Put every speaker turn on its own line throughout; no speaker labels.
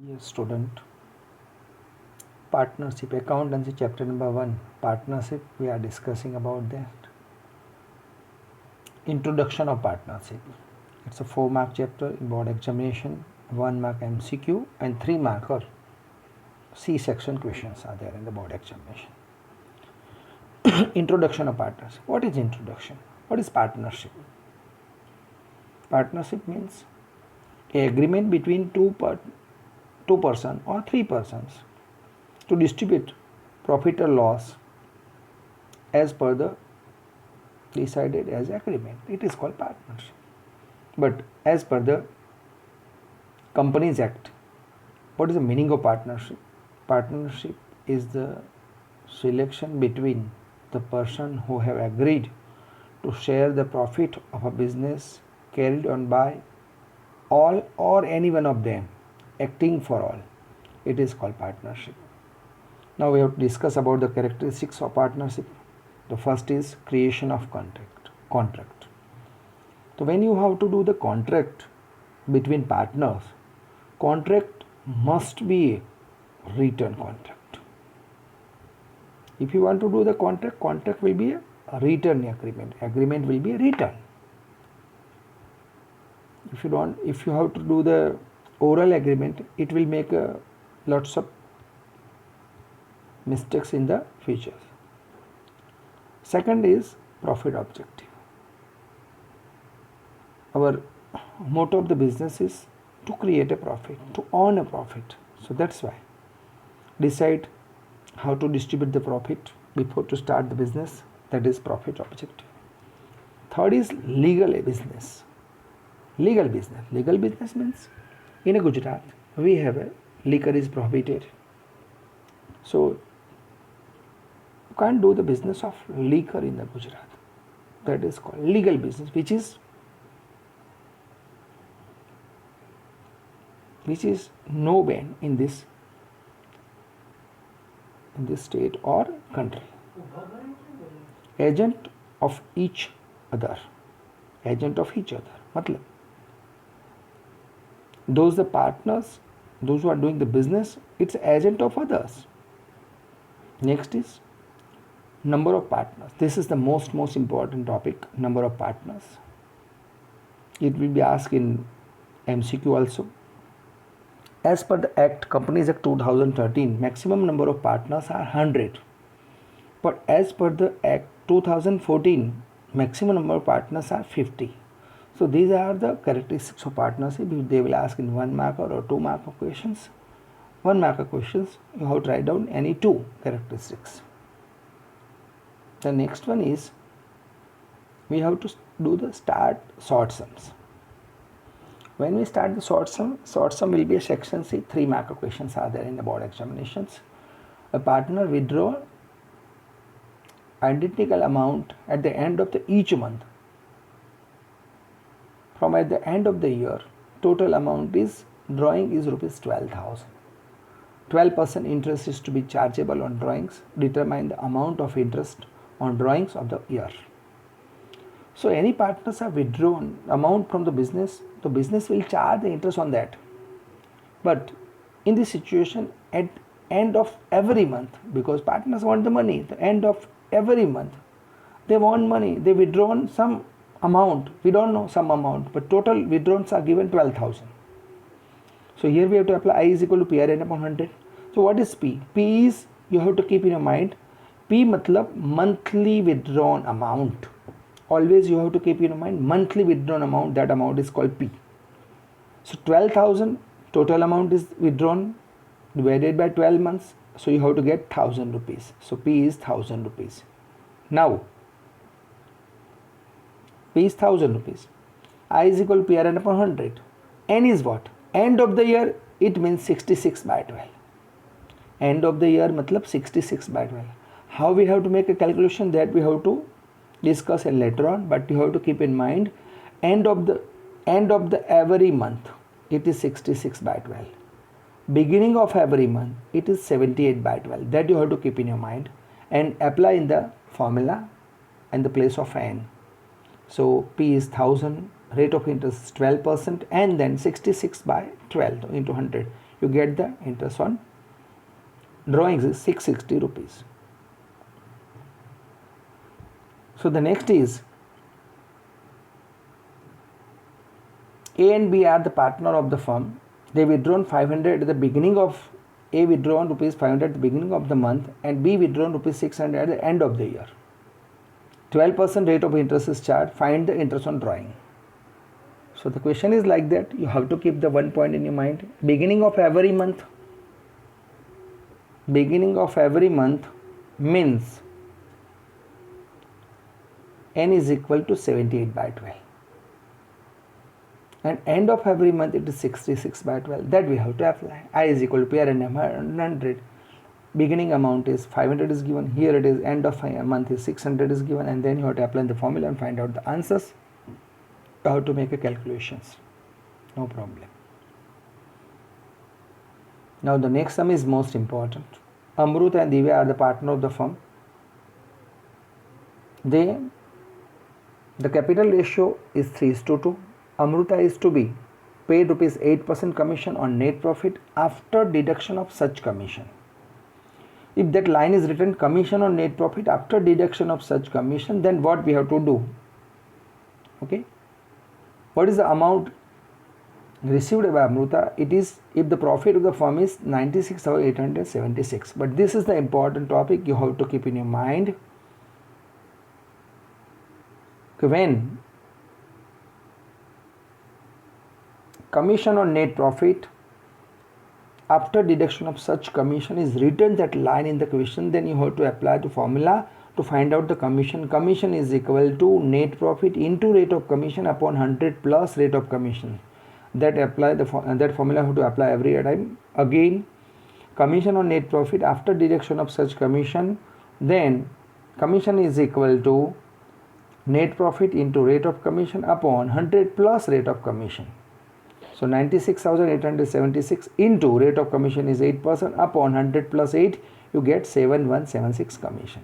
Yes, student. Partnership, accountancy, chapter number 1. Partnership, we are discussing about that. Introduction of partnership. It's a 4-mark chapter in board examination, 1 mark MCQ, and 3 marker C section questions are there in the board examination. Introduction of partnership. What is introduction? What is partnership? Partnership means a agreement between two person or 3 persons to distribute profit or loss as per the decided as agreement. It is called partnership. But as per the Companies Act, what is the meaning of partnership? Partnership is the selection between the person who have agreed to share the profit of a business carried on by all or any one of them acting for all. It is called partnership. Now we have to discuss about the characteristics of partnership. The first is creation of contract. So when you have to do the contract between partners, contract must be a written contract. If you want to do the contract will be a written agreement will be written. If you have to do the oral agreement, it will make lots of mistakes in the future. Second is profit objective. Our motto of the business is to create a profit, to earn a profit. So that's why decide how to distribute the profit before to start the business. That is profit objective. Third is legal business. Legal business means in a Gujarat we have a liquor is prohibited. So you can't do the business of liquor in the Gujarat. That is called legal business, which is no ban in this state or country. Agent of each other. Matlab, those the partners, those who are doing the business, it's agent of others. Next is number of partners. This is the most important topic, number of partners. It will be asked in MCQ also. As per the Act, Companies Act 2013, maximum number of partners are 100. But as per the Act 2014, maximum number of partners are 50. So these are the characteristics of partnership. If they will ask in 1 marker or 2 marker questions. 1 marker questions, you have to write down any 2 characteristics. The next one is we have to do the start short sums. When we start the short sum will be a section C. 3 marker questions are there in the board examinations. A partner withdraw identical amount at the end of each month. From at the end of the year, total amount is drawing is rupees 12,000. 12% interest is to be chargeable on drawings. Determine the amount of interest on drawings of the year. So any partners have withdrawn amount from the business will charge the interest on that. But in this situation, at end of every month, because partners want the money, the end of every month, they want money, they withdrawn some amount, we don't know some amount, but total withdrawals are given 12,000. So here we have to apply I is equal to PRN upon 100. So what is P? P is, you have to keep in your mind, P matlab monthly withdrawn amount. Always you have to keep in your mind monthly withdrawn amount, that amount is called P. So 12,000 total amount is withdrawn divided by 12 months. So you have to get 1,000 rupees. So P is 1,000 rupees. Now P is 1,000 rupees. I is equal to PRN upon 100. N is what? End of the year, it means 66 by 12. End of the year matlab 66 by 12. How we have to make a calculation, that we have to discuss later on, but you have to keep in mind end of the every month it is 66 by 12. Beginning of every month it is 78 by 12. That you have to keep in your mind and apply in the formula in the place of N. So P is 1,000, rate of interest is 12%, and then 66 by 12 into 100. you get the interest on drawings is 660 rupees. So the next is A and B are the partner of the firm. They withdrawn 500 at the beginning of A withdrawn rupees 500 at the beginning of the month and B withdrawn rupees 600 at the end of the year. 12% rate of interest is charged. Find the interest on drawing. So the question is like that. You have to keep the one point in your mind. Beginning of every month. Beginning of every month means n is equal to 78 by 12. And end of every month it is 66 by 12. That we have to apply. I is equal to PRNM 100. Beginning amount is 500 is given. Here it is end of month is 600 is given, and then you have to apply the formula and find out the answers. How to make a calculations. No problem. Now the next sum is most important. Amrut and Divya are the partner of the firm. The capital ratio is 3:2. Amruta is to be paid rupees 8% commission on net profit after deduction of such commission. If that line is written commission on net profit after deduction of such commission, then what we have to do? Okay. What is the amount received by Amruta? It is if the profit of the firm is 96,876. But this is the important topic you have to keep in your mind. When commission on net profit after deduction of such commission is written that line in the question, then you have to apply the formula to find out the commission. Commission is equal to net profit into rate of commission upon 100 plus rate of commission. That apply that formula you have to apply every time. Again, commission on net profit after deduction of such commission, then commission is equal to net profit into rate of commission upon 100 plus rate of commission. So 96,876 into rate of commission is 8% upon 100 plus 8, you get 7176 commission.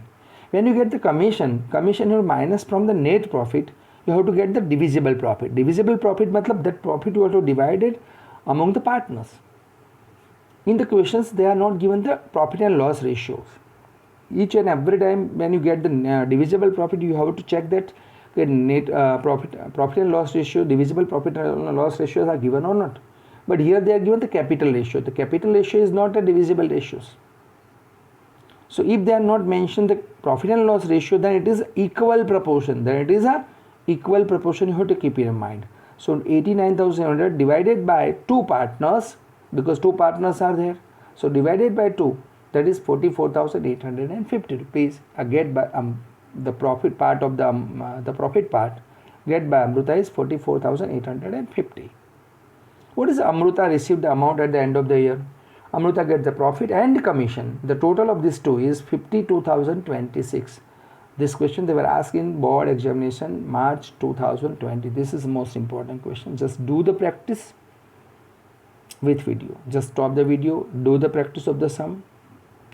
When you get the commission you minus from the net profit, you have to get the divisible profit. Divisible profit matlab that profit you have to divide it among the partners. In the questions they are not given the profit and loss ratios. Each and every time when you get the divisible profit, you have to check that net profit and loss ratio, divisible profit and loss ratios are given or not. But here they are given the capital ratio. The capital ratio is not a divisible ratios. So if they are not mentioned the profit and loss ratio, then it is equal proportion. Then it is a equal proportion you have to keep in mind. So 89,700 divided by two partners, because two partners are there. So divided by 2, that is 44,850 rupees. Get by the profit part of the profit part get by Amruta is 44,850. What is Amruta received the amount at the end of the year? Amruta gets the profit and commission. The total of these two is 52,026. This question they were asked in board examination March 2020. This is the most important question. Just do the practice with video. Just stop the video, do the practice of the sum,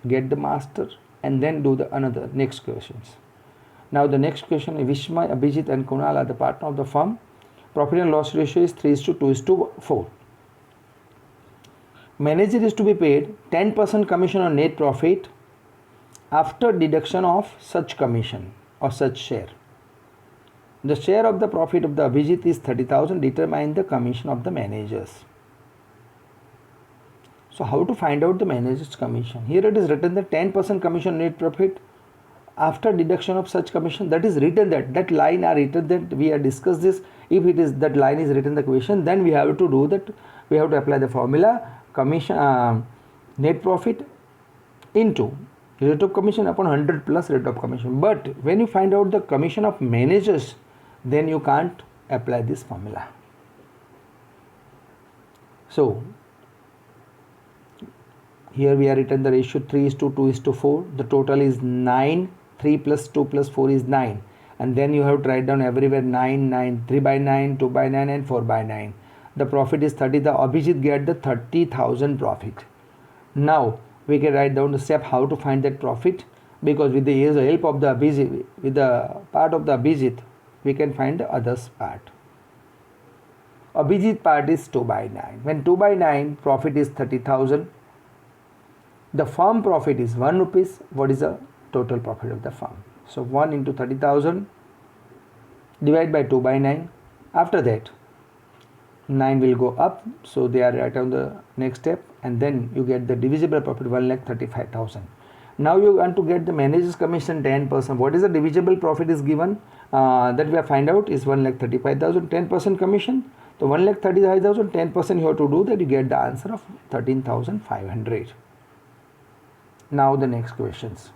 get the master, and then do the another next questions. Now the next question is Vishma, Abhijit and Kunal are the partner of the firm. Profit and loss ratio is 3:2:4. Manager is to be paid 10% commission on net profit after deduction of such commission or such share. The share of the profit of the Abhijit is 30,000. Determine the commission of the managers. So how to find out the manager's commission? Here it is written that 10% commission net profit after deduction of such commission. That is written that line are written that we have discussed this. If it is that line is written in the question, then we have to do that. We have to apply the formula commission net profit into rate of commission upon 100 plus rate of commission. But when you find out the commission of managers, then you can't apply this formula. So here we are written the ratio 3:2:4. The total is 9. 3 plus 2 plus 4 is 9. And then you have to write down everywhere 9, 9, 3 by 9, 2 by 9 and 4 by 9. The profit is 30. The Abhijit get the 30,000 profit. Now we can write down the step how to find that profit, because with the help of the Abhijit, with the part of the Abhijit, we can find the others part. Abhijit part is 2 by 9. When 2 by 9, profit is 30,000. The firm profit is 1 rupees. What is the total profit of the firm? So 1 into 30,000 divided by 2 by 9. After that, 9 will go up. So they are right on the next step. And then you get the divisible profit 1,35,000. Now you want to get the manager's commission 10%. What is the divisible profit is given? That we have find out is 1,35,000, 10% commission. So 1,35,000, 10% you have to do that, you get the answer of 13,500. Now the next questions.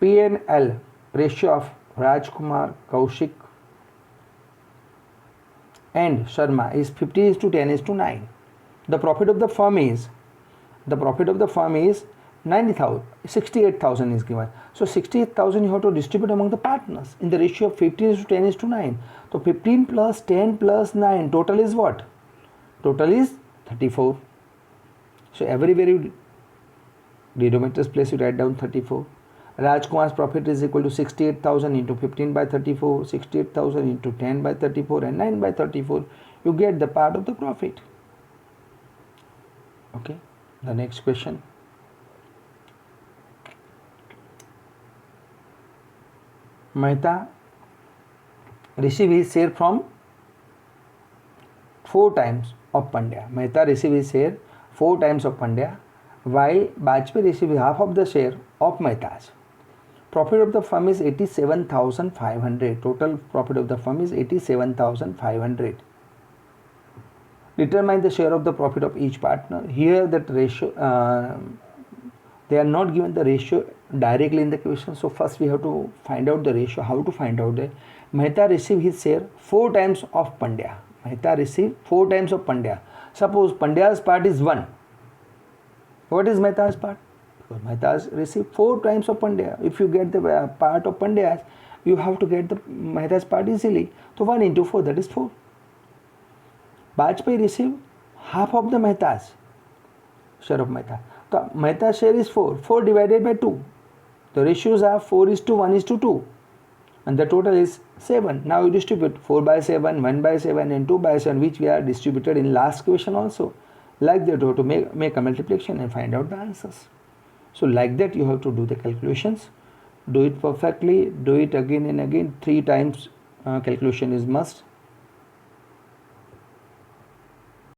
P&L ratio of Rajkumar, Kaushik and Sharma is 50:10:9. The profit of the firm is 90,000, 68,000 is given. So 68,000 you have to distribute among the partners in the ratio of 15:10:9. So 15 plus 10 plus 9, total is what? Total is 34. So everywhere you denominator's place you write down 34. Rajkumar's profit is equal to 68,000 into 15 by 34, 68,000 into 10 by 34 and 9 by 34. You get the part of the profit. Okay, the next question. Mehta received his share from 4 times of Pandya. Mehta received his share 4 times of Pandya, while Bajpayee received half of the share of Mehta's. Profit of the firm is 87,500. Total profit of the firm is 87,500. Determine the share of the profit of each partner. Here that ratio, they are not given the ratio directly in the question. So first we have to find out the ratio. How to find out that? Mehta received his share 4 times of Pandya. Mehta received 4 times of Pandya. Suppose Pandya's part is 1. What is Mehta's part? Because Mehta's received 4 times of Pandya. If you get the part of Pandya's, you have to get the Mehta's part easily. So 1 into 4, that is 4. Bajpayee received half of the Mehta's share of Mehta. So Mehta's share is 4. 4 divided by 2. The ratios are 4:1:2. And the total is 7. Now you distribute 4 by 7, 1 by 7 and 2 by 7, which we are distributed in last question also. Like that you have to make a multiplication and find out the answers. So like that you have to do the calculations. Do it perfectly. Do it again and again. 3 times calculation is must.